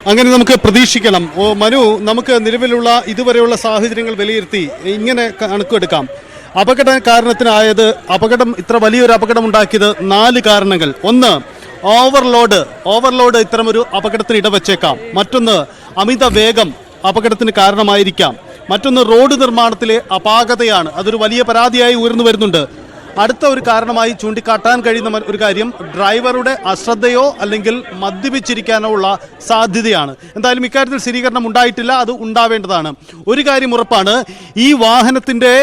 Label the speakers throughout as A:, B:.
A: അങ്ങനെ നമുക്ക് പ്രതീക്ഷിക്കണം. മനു, നമുക്ക് നിലവിലുള്ള ഇതുവരെയുള്ള സാഹചര്യങ്ങൾ വിലയിരുത്തി ഇങ്ങനെ കണക്കെടുക്കാം. അപകട കാരണത്തിനായത് ഇത്ര വലിയൊരു അപകടം ഉണ്ടാക്കിയത് 4 കാരണങ്ങൾ. ഒന്ന്, ഓവർലോഡ് ഇത്തരമൊരു അപകടത്തിന് ഇടവച്ചേക്കാം. മറ്റൊന്ന്, അമിത വേഗം അപകടത്തിന് കാരണമായിരിക്കാം. മറ്റൊന്ന്, റോഡ് നിർമ്മാണത്തിലെ അപാകതയാണ്. അതൊരു വലിയ പരാതിയായി ഉയർന്നു വരുന്നുണ്ട്. അടുത്ത ഒരു കാരണമായി ചൂണ്ടിക്കാട്ടാൻ കഴിയുന്ന ഒരു കാര്യം ഡ്രൈവറുടെ അശ്രദ്ധയോ അല്ലെങ്കിൽ മദ്യപിച്ചിരിക്കാനോ ഉള്ള സാധ്യതയാണ്. എന്തായാലും ഇക്കാര്യത്തിൽ സ്ഥിരീകരണം ഉണ്ടായിട്ടില്ല, അത് ഉണ്ടാവേണ്ടതാണ്. ഒരു കാര്യം ഉറപ്പാണ്, ഈ വാഹനത്തിൻ്റെ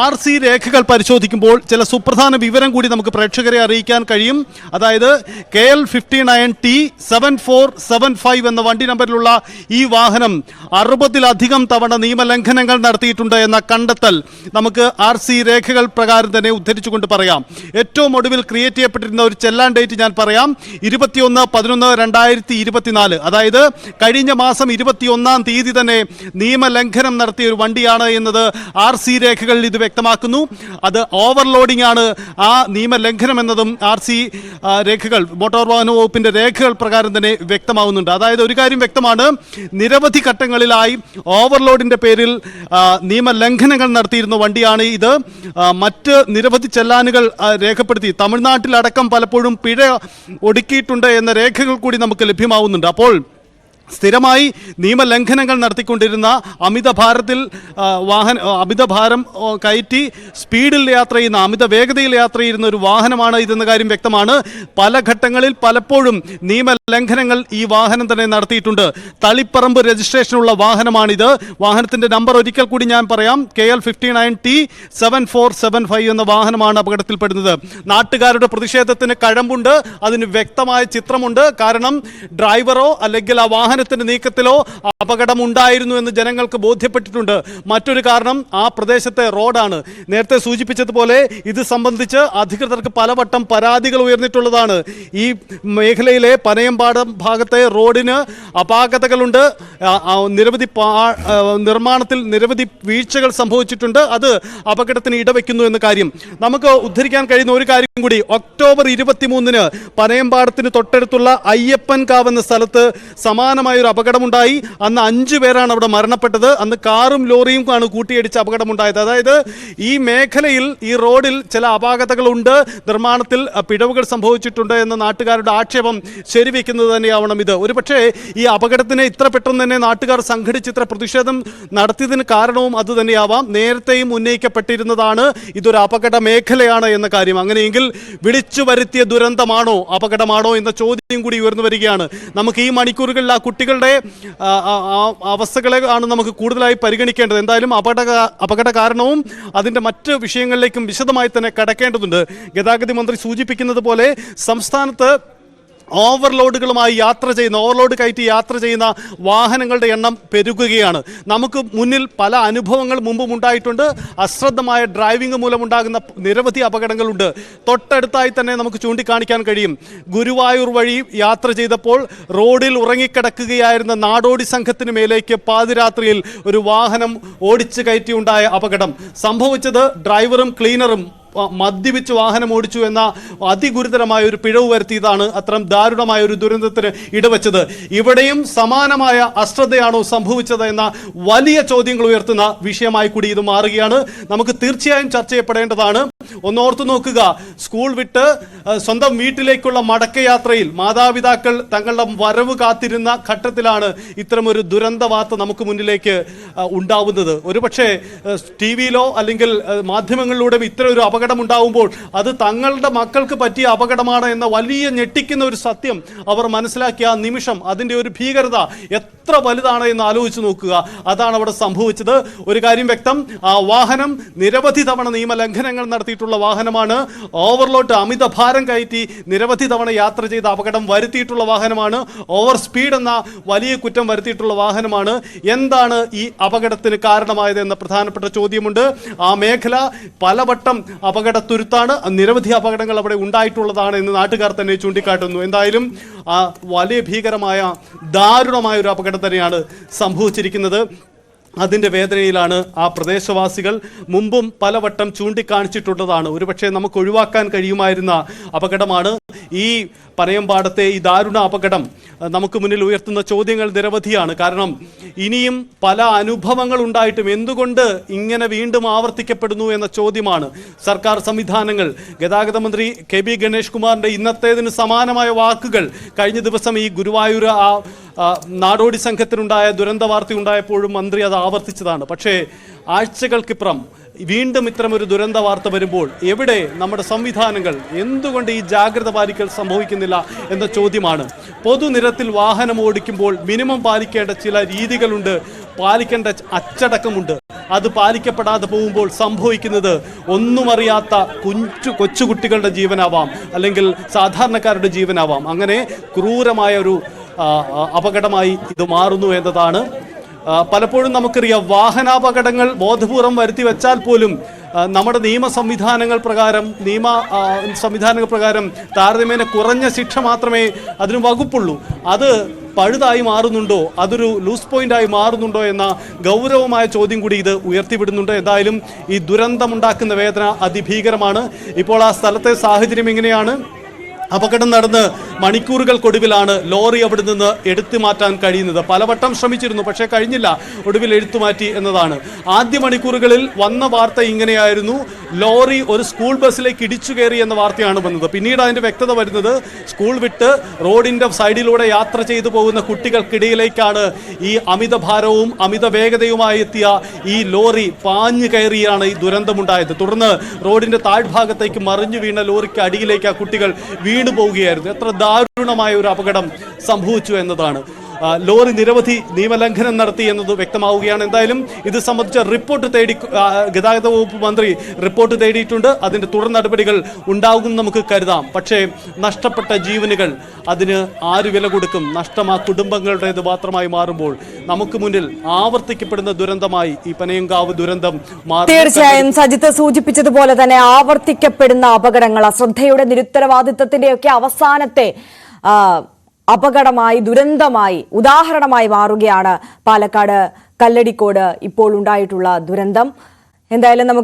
A: RC രേഖകൾ പരിശോധിക്കുമ്പോൾ ചില സുപ്രധാന വിവരം കൂടി നമുക്ക് പ്രേക്ഷകരെ അറിയിക്കാൻ കഴിയും. അതായത് KL 59T7475 എന്ന വണ്ടി നമ്പറിലുള്ള ഈ വാഹനം 60-ലധികം തവണ നിയമലംഘനങ്ങൾ നടത്തിയിട്ടുണ്ട് എന്ന കണ്ടെത്തൽ നമുക്ക് RC രേഖകൾ പ്രകാരം തന്നെ ഉദ്ധരിച്ചുകൊണ്ട് പറയാം. ഏറ്റവും ഒടുവിൽ ക്രിയേറ്റ് ചെയ്യപ്പെട്ടിരുന്ന ഒരു ചെല്ലാൻ ഡേറ്റ് ഞാൻ പറയാം, 21/11/2024. അതായത് കഴിഞ്ഞ മാസം 21-ാം തീയതി തന്നെ നിയമലംഘനം നടത്തിയ ഒരു വണ്ടിയാണ് എന്നത് RC രേഖകൾ ഇത് വ്യക്തമാക്കുന്നു. അത് ഓവർലോഡിംഗ് ആണ് ആ നിയമലംഘനം എന്നതും RC രേഖകൾ, മോട്ടോർ വാഹന വകുപ്പിന്റെ രേഖകൾ പ്രകാരം തന്നെ വ്യക്തമാവുന്നുണ്ട്. അതായത് ഒരു കാര്യം വ്യക്തമാണ്, നിരവധി ഘട്ടങ്ങളിലായി ഓവർലോഡിന്റെ പേരിൽ നിയമലംഘനങ്ങൾ നടത്തിയിരുന്ന വണ്ടിയാണ് ഇത്. മറ്റ് നിരവധി ചെല്ലാനുകൾ രേഖപ്പെടുത്തി തമിഴ്നാട്ടിലടക്കം പലപ്പോഴും പിഴ ഒടുക്കിയിട്ടുണ്ട് എന്ന രേഖകൾ കൂടി നമുക്ക് ലഭ്യമാവുന്നുണ്ട്. അപ്പോൾ സ്ഥിരമായി നിയമലംഘനങ്ങൾ നടത്തിക്കൊണ്ടിരുന്ന അമിതഭാരം കയറ്റി സ്പീഡിൽ യാത്ര ചെയ്യുന്ന, അമിത വേഗതയിൽ യാത്ര ചെയ്യുന്ന ഒരു വാഹനമാണ് ഇതെന്ന കാര്യം വ്യക്തമാണ്. പല ഘട്ടങ്ങളിൽ പലപ്പോഴും നിയമലംഘനങ്ങൾ ഈ വാഹനം തന്നെ നടത്തിയിട്ടുണ്ട്. തളിപ്പറമ്പ് രജിസ്ട്രേഷനുള്ള വാഹനമാണിത്. വാഹനത്തിൻ്റെ നമ്പർ ഒരിക്കൽ കൂടി ഞാൻ പറയാം, KL 59T7475 എന്ന വാഹനമാണ് അപകടത്തിൽപ്പെടുന്നത്. നാട്ടുകാരുടെ പ്രതിഷേധത്തിന് കഴമ്പുണ്ട്, അതിന് വ്യക്തമായ ചിത്രമുണ്ട്. കാരണം ഡ്രൈവറോ അല്ലെങ്കിൽ ആ വാഹനത്തിന്റെ നീക്കത്തിലോ അപകടമുണ്ടായിരുന്നു എന്ന് ജനങ്ങൾക്ക് ബോധ്യപ്പെട്ടിട്ടുണ്ട്. മറ്റൊരു കാരണം ആ പ്രദേശത്തെ റോഡാണ്. നേരത്തെ സൂചിപ്പിച്ചതുപോലെ ഇത് സംബന്ധിച്ച് അധികൃതർക്ക് പലവട്ടം പരാതികൾ ഉയർന്നിട്ടുള്ളതാണ്. ഈ മേഖലയിലെ പനയമ്പാടം ഭാഗത്തെ റോഡിന് അപാകതകളുണ്ട്, നിർമ്മാണത്തിൽ നിരവധി വീഴ്ചകൾ സംഭവിച്ചിട്ടുണ്ട്. അത് അപകടത്തിന് ഇടവെക്കുന്നു എന്ന കാര്യം നമുക്ക് ഉദ്ധരിക്കാൻ കഴിയുന്ന ഒരു കാര്യം കൂടി. ഒക്ടോബർ 23-ന് പനയമ്പാടത്തിന് തൊട്ടടുത്തുള്ള അയ്യപ്പൻകാവ് എന്ന സ്ഥലത്ത് സമാനമായ ഒരു അപകടമുണ്ടായി. അന്ന് 5 പേരാണ് അവിടെ മരണപ്പെട്ടത്. അന്ന് കാറും ലോറിയും ആണ് കൂട്ടിയിടിച്ച് അപകടമുണ്ടായത്. അതായത് ഈ മേഖലയിൽ, ഈ റോഡിൽ ചില അപാകതകളുണ്ട്, നിർമ്മാണത്തിൽ പിഴവുകൾ സംഭവിച്ചിട്ടുണ്ട് എന്ന നാട്ടുകാരുടെ ആക്ഷേപം ശരിവെക്കുന്നത് തന്നെയാവണം ഇത്. ഒരുപക്ഷെ ഈ അപകടത്തിനെ ഇത്ര പെട്ടെന്ന് തന്നെ നാട്ടുകാർ സംഘടിച്ച് ഇത്ര പ്രതിഷേധം നടത്തിയതിന് കാരണവും അതുതന്നെയാവാം. നേരത്തെയും ഉന്നയിക്കപ്പെട്ടിരുന്നതാണ് ഇതൊരു അപകട മേഖലയാണ് എന്ന കാര്യം. അങ്ങനെയെങ്കിൽ വിളിച്ചു വരുത്തിയ ദുരന്തമാണോ അപകടമാണോ എന്ന ചോദ്യം കൂടി ഉയർന്നു വരികയാണ്. നമുക്ക് ഈ മണിക്കൂറുകളിൽ ആ കുട്ടികളുടെ അവസ്ഥകളെ ആണ് നമുക്ക് കൂടുതലായി പരിഗണിക്കേണ്ടത്. എന്തായാലും അപകട കാരണവും അതിൻ്റെ മറ്റ് വിഷയങ്ങളിലേക്കും വിശദമായി തന്നെ കടക്കേണ്ടതുണ്ട്. ഗതാഗത മന്ത്രി സൂചിപ്പിക്കുന്നത് പോലെ സംസ്ഥാനത്ത് ഓവർലോഡ് കയറ്റി യാത്ര ചെയ്യുന്ന വാഹനങ്ങളുടെ എണ്ണം പെരുകുകയാണ്. നമുക്ക് മുന്നിൽ പല അനുഭവങ്ങൾ മുമ്പും ഉണ്ടായിട്ടുണ്ട്. അശ്രദ്ധമായ ഡ്രൈവിംഗ് മൂലമുണ്ടാകുന്ന നിരവധി അപകടങ്ങളുണ്ട്. തൊട്ടടുത്തായി തന്നെ നമുക്ക് ചൂണ്ടിക്കാണിക്കാൻ കഴിയും. ഗുരുവായൂർ വഴി യാത്ര ചെയ്തപ്പോൾ റോഡിൽ ഉറങ്ങിക്കിടക്കുകയായിരുന്ന നാടോടി സംഘത്തിന് മേലേക്ക് പാതിരാത്രിയിൽ ഒരു വാഹനം ഓടിച്ചു കയറ്റി ഉണ്ടായ അപകടം സംഭവിച്ചത് ഡ്രൈവറും ക്ലീനറും മദ്യപിച്ച് വാഹനം ഓടിച്ചു എന്ന അതിഗുരുതരമായ ഒരു പിഴവ് വരുത്തിയതാണ് അത്തരം ദാരുണമായ ഒരു ദുരന്തത്തിന് ഇടവച്ചത്. ഇവിടെയും സമാനമായ അശ്രദ്ധയാണോ സംഭവിച്ചത് എന്ന വലിയ ചോദ്യങ്ങൾ ഉയർത്തുന്ന വിഷയമായി കൂടി ഇത് മാറുകയാണ്. നമുക്ക് തീർച്ചയായും ചർച്ച ചെയ്യപ്പെടേണ്ടതാണ്. ഒന്നോർത്തു നോക്കുക, സ്കൂൾ വിട്ട് സ്വന്തം വീട്ടിലേക്കുള്ള മടക്കയാത്രയിൽ മാതാപിതാക്കൾ തങ്ങളുടെ വരവ് കാത്തിരുന്ന ഘട്ടത്തിലാണ് ഇത്തരമൊരു ദുരന്ത വാർത്ത നമുക്ക് മുന്നിലേക്ക് ഉണ്ടാവുന്നത്. ഒരുപക്ഷെ TV-യിലോ അല്ലെങ്കിൽ മാധ്യമങ്ങളിലൂടെ ഇത്തരം ഒരു അപകടം ഉണ്ടാവുമ്പോൾ അത് തങ്ങളുടെ മക്കൾക്ക് പറ്റിയ അപകടമാണ് എന്ന വലിയ ഞെട്ടിക്കുന്ന ഒരു സത്യം അവർ മനസ്സിലാക്കിയ ആ നിമിഷം, അതിൻ്റെ ഒരു ഭീകരത എത്ര വലുതാണ് എന്ന് ആലോചിച്ച് നോക്കുക. അതാണ് അവിടെ സംഭവിച്ചത്. ഒരു കാര്യം വ്യക്തം, ആ വാഹനം നിരവധി തവണ നിയമലംഘനങ്ങൾ നടത്തിയിട്ടുള്ള വാഹനമാണ്. ഓവർലോഡ്, അമിത ഭാരം കയറ്റി നിരവധി തവണ യാത്ര ചെയ്ത് അപകടം വരുത്തിയിട്ടുള്ള വാഹനമാണ്. ഓവർ സ്പീഡ് എന്ന വലിയ കുറ്റം വരുത്തിയിട്ടുള്ള വാഹനമാണ്. എന്താണ് ഈ അപകടത്തിന് കാരണമായത് എന്ന പ്രധാനപ്പെട്ട ചോദ്യമുണ്ട്. ആ മേഖല പലവട്ടം അപകടത്തുരുത്താണ്. നിരവധി അപകടങ്ങൾ അവിടെ ഉണ്ടായിട്ടുള്ളതാണ് എന്ന് നാട്ടുകാർ തന്നെ ചൂണ്ടിക്കാട്ടുന്നു. എന്തായാലും വലിയ ഭീകരമായ ദാരുണമായ ഒരു അപകടം തന്നെയാണ് സംഭവിച്ചിരിക്കുന്നത്. അതിൻ്റെ വേദനയിലാണ് ആ പ്രദേശവാസികൾ. മുമ്പും പലവട്ടം ചൂണ്ടിക്കാണിച്ചിട്ടുള്ളതാണ്. ഒരുപക്ഷെ നമുക്ക് ഒഴിവാക്കാൻ കഴിയുമായിരുന്ന അപകടമാണ് ഈ പനയമ്പാടത്തെ ഈ ദാരുണ അപകടം. നമുക്ക് മുന്നിൽ ഉയർത്തുന്ന ചോദ്യങ്ങൾ നിരവധിയാണ്. കാരണം ഇനിയും പല അനുഭവങ്ങൾ ഉണ്ടായിട്ടും എന്തുകൊണ്ട് ഇങ്ങനെ വീണ്ടും ആവർത്തിക്കപ്പെടുന്നു എന്ന ചോദ്യമാണ്. സർക്കാർ സംവിധാനങ്ങൾ, ഗതാഗത മന്ത്രി കെ ബി ഗണേഷ് കുമാറിൻ്റെ ഇന്നത്തേതിന് സമാനമായ വാക്കുകൾ കഴിഞ്ഞ ദിവസം ഈ ഗുരുവായൂർ നാടോടി സംഘത്തിനുണ്ടായ ദുരന്ത വാർത്തയുണ്ടായപ്പോഴും മന്ത്രി അത് ആവർത്തിച്ചതാണ്. പക്ഷേ ആഴ്ചകൾക്കിപ്പുറം വീണ്ടും ഇത്തരമൊരു ദുരന്ത വാർത്ത വരുമ്പോൾ എവിടെ നമ്മുടെ സംവിധാനങ്ങൾ? എന്തുകൊണ്ട് ഈ ജാഗ്രത പാലിക്കൽ സംഭവിക്കുന്നില്ല എന്ന ചോദ്യമാണ്. പൊതുനിരത്തിൽ വാഹനം ഓടിക്കുമ്പോൾ മിനിമം പാലിക്കേണ്ട ചില രീതികളുണ്ട്, പാലിക്കേണ്ട അച്ചടക്കമുണ്ട്. അത് പാലിക്കപ്പെടാതെ പോകുമ്പോൾ സംഭവിക്കുന്നത് ഒന്നും അറിയാത്ത കൊച്ചുകുട്ടികളുടെ ജീവനാവാം, അല്ലെങ്കിൽ സാധാരണക്കാരുടെ ജീവനാവാം. അങ്ങനെ ക്രൂരമായ ഒരു അപകടമായി ഇത് മാറുന്നു എന്നതാണ്. പലപ്പോഴും നമുക്കറിയാം, വാഹനാപകടങ്ങൾ ബോധപൂർവം വരുത്തി വെച്ചാൽ പോലും നമ്മുടെ നിയമ സംവിധാനങ്ങൾ പ്രകാരം താരതമ്യേന കുറഞ്ഞ ശിക്ഷ മാത്രമേ അതിന് വകുപ്പുള്ളൂ. അത് പഴുതായി മാറുന്നുണ്ടോ, അതൊരു ലൂസ് പോയിന്റായി മാറുന്നുണ്ടോ എന്ന ഗൗരവമായ ചോദ്യം കൂടി ഇത് ഉയർത്തിവിടുന്നുണ്ട്. എന്തായാലും ഈ ദുരന്തമുണ്ടാക്കുന്ന വേദന അതിഭീകരമാണ്. ഇപ്പോൾ ആ സ്ഥലത്തെ സാഹചര്യം എങ്ങനെയാണ്? അപകടം നടന്ന് മണിക്കൂറുകൾക്കൊടുവിലാണ് ലോറി അവിടെ നിന്ന് എടുത്തു മാറ്റാൻ കഴിയുന്നത്. പലവട്ടം ശ്രമിച്ചിരുന്നു, പക്ഷേ കഴിഞ്ഞില്ല. ഒടുവിൽ എടുത്തുമാറ്റി എന്നതാണ്. ആദ്യ മണിക്കൂറുകളിൽ വന്ന വാർത്ത ഇങ്ങനെയായിരുന്നു: ലോറി ഒരു സ്കൂൾ ബസ്സിലേക്ക് ഇടിച്ചു കയറി എന്ന വാർത്തയാണ് വന്നത്. പിന്നീട് അതിൻ്റെ വ്യക്തത വരുന്നത് സ്കൂൾ വിട്ട് റോഡിൻ്റെ സൈഡിലൂടെ യാത്ര ചെയ്തു പോകുന്ന കുട്ടികൾക്കിടയിലേക്കാണ് ഈ അമിതഭാരവും അമിത വേഗതയുമായി എത്തിയ ഈ ലോറി പാഞ്ഞു കയറിയാണ് ഈ ദുരന്തമുണ്ടായത്. തുടർന്ന് റോഡിൻ്റെ താഴ്ഭാഗത്തേക്ക് മറിഞ്ഞു വീണ ലോറിക്ക് അടിയിലേക്ക് ആ കുട്ടികൾ വീണു പോവുകയായിരുന്നു. എത്ര ദാരുണമായ ഒരു അപകടം സംഭവിച്ചു എന്നതാണ്. ലോറി നിരവധി നിയമലംഘനം നടത്തി എന്നത് വ്യക്തമാവുകയാണ്. എന്തായാലും ഇത് സംബന്ധിച്ച റിപ്പോർട്ട് തേടി ഗതാഗത വകുപ്പ് മന്ത്രി റിപ്പോർട്ട് തേടിയിട്ടുണ്ട്. അതിൻ്റെ തുടർ നടപടികൾ ഉണ്ടാകും നമുക്ക് കരുതാം. പക്ഷേ നഷ്ടപ്പെട്ട ജീവനുകൾ, അതിന് ആര് വില കൊടുക്കും? നഷ്ടം ആ കുടുംബങ്ങളുടേത് മാത്രമായി മാറുമ്പോൾ നമുക്ക് മുന്നിൽ ആവർത്തിക്കപ്പെടുന്ന ദുരന്തമായി ഈ പനയങ്കാവ് ദുരന്തം മാറും.
B: തീർച്ചയായും സജിത്ത് സൂചിപ്പിച്ചതുപോലെ തന്നെ ആവർത്തിക്കപ്പെടുന്ന അപകടങ്ങൾ, അശ്രദ്ധയുടെ നിരുത്തരവാദിത്വത്തിന്റെയൊക്കെ അവസാനത്തെ അപകടമായി, ദുരന്തമായി, ഉദാഹരണമായി മാറുകയാണ് പാലക്കാട് കല്ലടിക്കോട് ഇപ്പോൾ ഉണ്ടായിട്ടുള്ള ദുരന്തം. എന്തായാലും നമുക്ക്